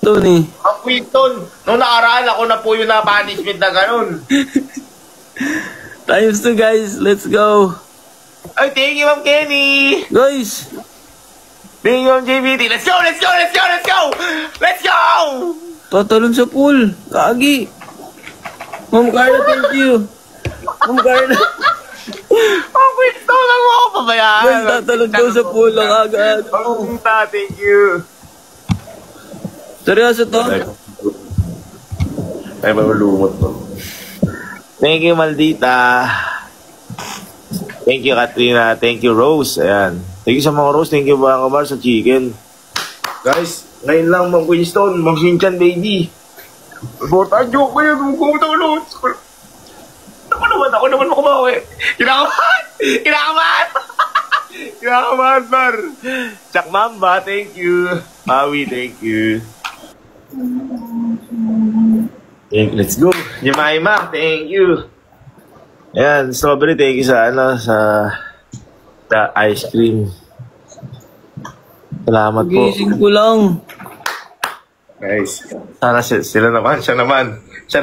Queenstone eh. Ang Queenstone. Nung nakaraan ako na po yung na-punishment na ganun. Times 2 guys, let's go. Ay, thank you, Ma'am Kenny. Guys. Thank you, Ma'am JBT. Let's go, let's go, let's go, let's go. Let's go. Tatalon sa pool. Kagi. Ma'am Carla, thank you. Ma'am Carla. Ang Queenstone lang mo ako pabayaan. Guys, tatalon daw sa pool lang agad. Thank you. Seryoso to? Ay, malumot to. Thank you, Maldita. Thank you, Katrina. Thank you, Rose. Ayan. Thank you sa mga Rose. Thank you, mga kabar sa chicken. Guys, ngayon lang, Ma'am Queenstone. Ma'am Shinchan, baby. Bota, joke ko yun. Kumutulot. Ako naman makumawi. Kinakabahan! Kinakabahan! Kinakabahan, par. Chak Mamba, thank you. Maui, thank you. Let's go. Jemima, thank you. Ayan, strawberry, thank you sa ice cream. Salamat po. Gising ko lang. Guys, sana sila naman, siya naman. Sa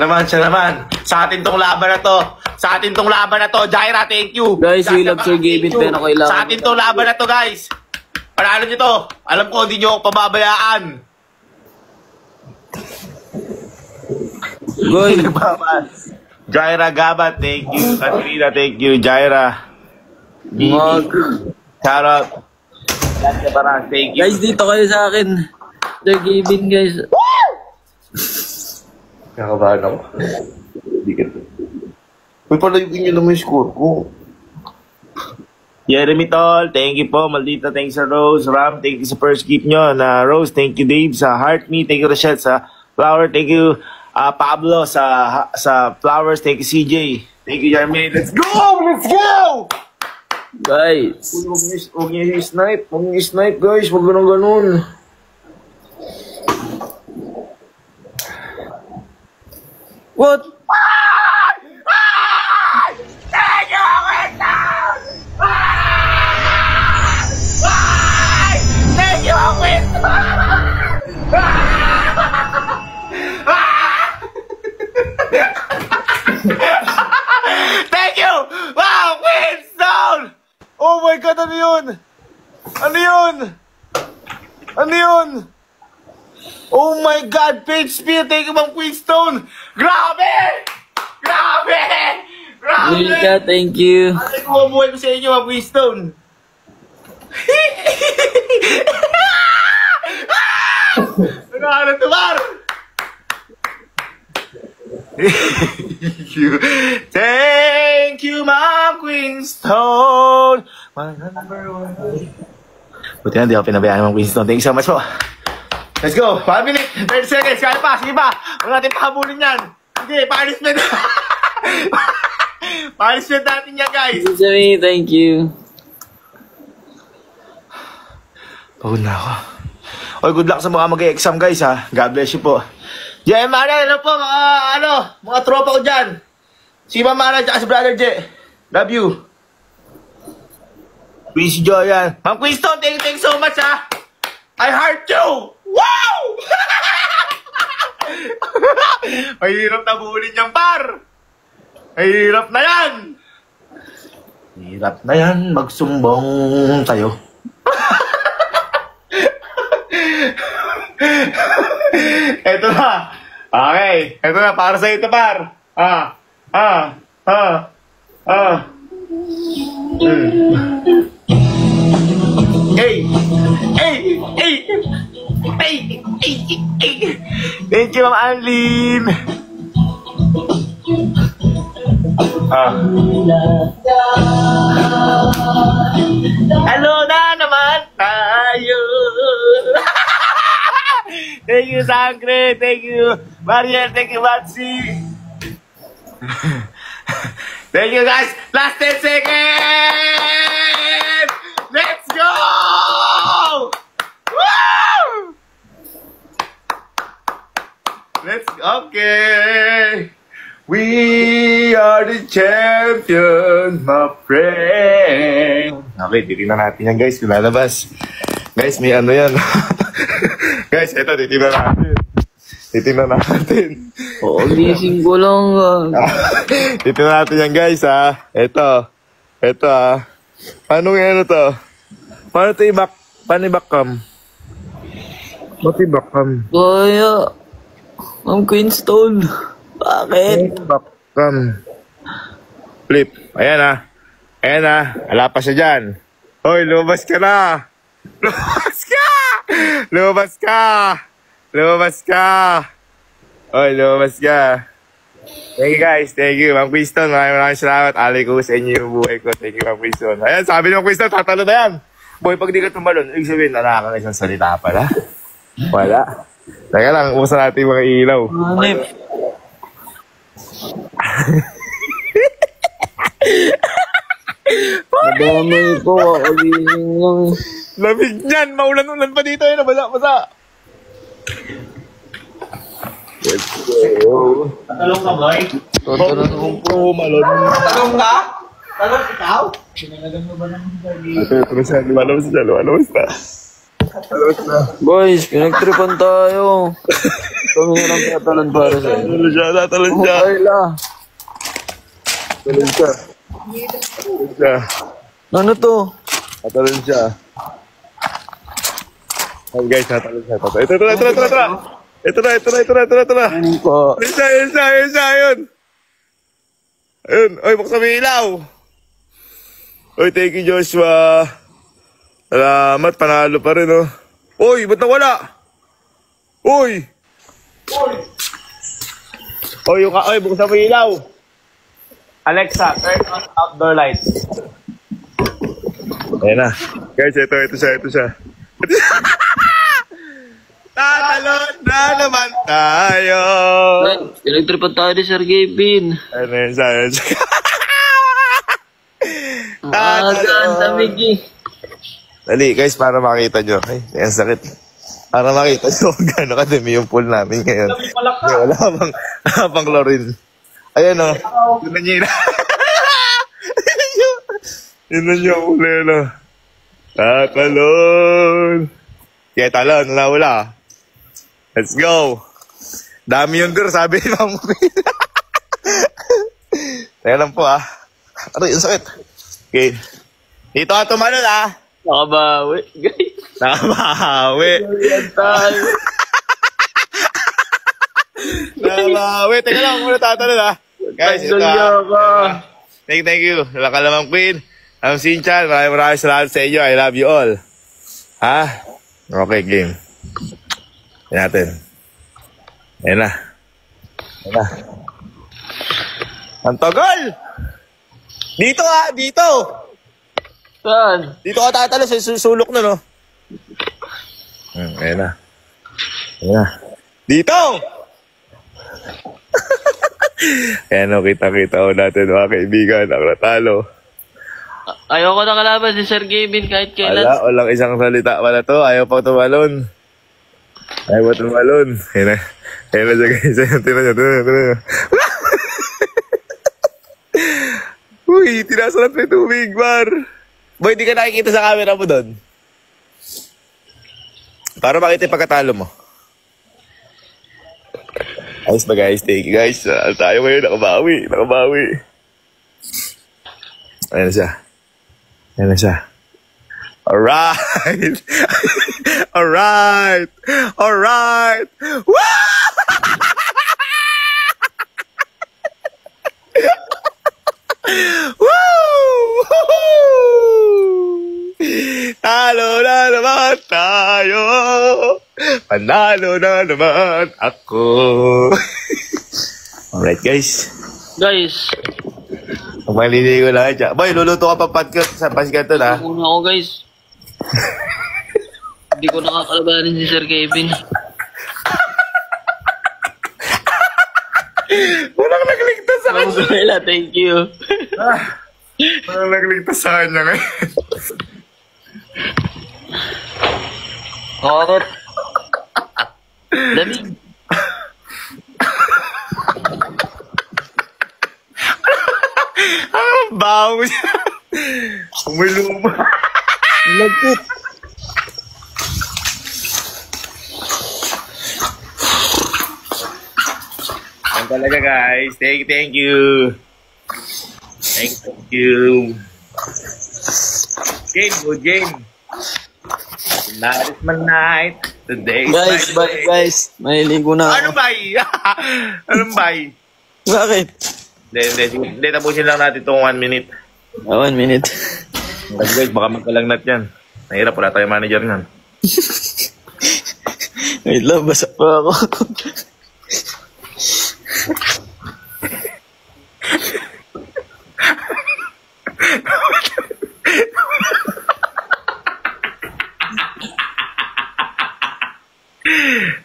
atin tong laban na to. Jaira, thank you. Guys, we love Sir Gavin, pero kailangan. Sa atin tong laban na to, guys. Panalo nyo to. Alam ko, hindi nyo ako pababayaan. Goy. Jaira Gabat, thank you. Katrina, thank you. Jaira. Mag. Charot. Thank you. Guys, dito kayo sa akin. Sir Gavin, guys. Nakabahan ako. Hindi ka. Uy, palayugin nyo naman yung score ko. Jeremy Tol, thank you po. Maldita, thank you sa Rose. Ram, thank you sa first gift nyo. Rose, thank you Dave sa Heart Me. Thank you Rochelle sa Flower. Thank you Pablo sa Flowers. Thank you CJ. Thank you Jeremy. Let's go! Let's go! Guys. Huwag niyo i-snipe. Huwag niyo i-snipe guys. Huwag ganun. What? Thank you! Wow! Queenstone! Oh my God! Ano yun? Oh my God! Page speed! Thank you, Ma'am Queenstone! Grabe! Wilka, thank you. Ay, kumubuhay ko sa inyo, Ma'am Queenstone! Ano to, Mar? Thank you, Ma'am Queenstone. My number one. Buti na, di ako pinabayaan, Ma'am Queenstone. Thank you so much po. Let's go. 5 minutes, 30 seconds. Kaya pa, sige pa. Huwag natin pahabulin yan. Sige, punishment. Punishment natin yan, guys. Thank you. Pagod na ako. Oy, good luck sa mga mag-e-exam, guys, ha. God bless you po. Mara, ano po, mga tropa ko dyan. Si Mara, tsaka si Brother J. Love you. Please, Joyan. Ma'am Queenstone, thank you so much, ha. I heart you. Wow! Mahirap na bulin niyang par. Mahirap na yan. Hirap na yan, magsumbong tayo. Eto na. Okay. Eto na. Para sa ito, par. Hey. Thank you, Ma'am Anlin. Hello na naman tayo. Thank you, Sangre. Thank you, Mariel. Thank you, Matsi. Thank you, guys. Last 10 seconds. Let's go. Woo! Okay. We are the champion, my friend. Okay, titignan natin yan, guys. Lalabas. Guys, may ano yan. Guys, eto, titignan natin. Titignan natin. Oo, gising ko lang. Titignan natin yan guys ha. Ito ha. Paano ano to? Paano ito i-back? Paano i-back cam? Ba't i-back cam? Kaya. Ma'am Queenstone. Bakit? Back cam. Flip. Ayan ha. Ayan ha. Wala pa siya dyan. Hoy, lumabas ka na. Lumabas ka! Lumabas ka! Lumabas ka! Hoy, lumabas ka. Thank you guys. Thank you. Ma'am Queenstone, maraming salamat. Alay ko sa inyo yung buhay ko. Thank you, Ma'am Queenstone. Ayan, sabi ni Ma'am Queenstone, tatalo na yan. Boy, pag di ka tumalon, ibig sabihin, wala kang isang salita pala. Wala. Teka lang, ubusan natin yung mga ilaw. Hanip. Madamay po. Ako gising lang. Lamig niyan. Maulan-ulan pa dito. Ayun, basa. Let's go. Tatalong ka, boy? Tatalong po. Malon. Tatalong ka? Talong ikaw? Ito na siya. Lumalabas na. Boys, pinagtripan tayo. Kami na lang tatalon para sa inyo. Tatalon siya. Okay lang. Tatalon siya. Ano to? Tatalon siya. Oh guys, tatalon siya. Ito na. Ano po? Ayun. Oy, buksan mo yung ilaw. Oy, thank you, Joshua. Salamat, panalo pa rin, oh. Oy, ba't nawala? Oy, buksan mo yung ilaw. Alexa, turn on outdoor lights. Ayan na. Guys, ito siya. Tatalon na naman tayo. Pinagtripan tayo ni Sir Gavin. Ano yun siya? Ang damig eh. Dali, guys, para makita nyo. Ay, ang sakit. Para makita nyo kung gano'n kadami yung pool namin ngayon. Wala pang chlorine. Ayan o. Yun na nyo yun. Yun na nyo ang uli, no. Tatalon. Kaya talon, wala. Let's go. Dami yung girl, sabi ni Ma'am Queen. Teka lang po, Aray, ang sakit. Okay. Dito ka tumalon, Nakabawi, guys. Nakabawi. Yan tayo. Nakabawi. Teka lang, muna tatalon, Guys, ito Thank you. Wala ka lamang Queen. I'm Sinchan. Maraming salamat sa inyo. I love you all. Okay, game. Yan natin. Ayan na. Ang tagal! Dito dito! Saan? Dito ka tatalo sa susulok na, no? Ayan na. Dito! Ayan o, kita-kita ko natin mga kaibigan. Ang natalo. Ayoko na kalaban si Sir Gavin kahit kailan. Walang isang salita pala to. Ayaw pa tumalon. Ayan na siya guys. Tinan nyo. Uy, tinasalat na tubig, Bar. Boy, di ka nakikita sa camera mo doon. Para makita yung pagkatalo mo. Ayos ba guys? Thank you guys. Tayo ngayon, nakabawi. Ayan na siya. Alright! Woo! Woo! Talo na naman tayo. Panalo na naman ako. Alright guys. Maliligo lang dyan. Boy, luluto ka pa sa pasgat na. Una ako guys. Hindi ko nakakalabanin si Sir Kevin. Walang nagligtas sa kanya. Thank you. Walang nagligtas sa kanya ngayon. Bakit? Lamig. Bawo siya. Umuluma. Lagkit. talaga, guys. Thank you. Thank you. Jane, go Jane. Tonight is my night. Today is Guys, my day. guys. Maliligo na Ano ako. ba? Anong ba? Bakit? Hindi, tapusin lang natin itong 1 minute. 1 minute. Kasi guys, baka magkalagnat yan. Nahirap, wala tayong manager yan. Wait lang, basa pa ako.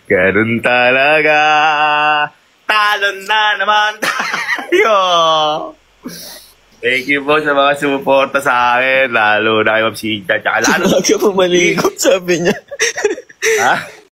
Ganun talaga. Talon na naman tayo. Thank you po sa mga sumuporta sa akin. Lalo na kay Ma'am Cynthia. Tsaka lalo. Lagi ako maligo, sabi niya. Ha?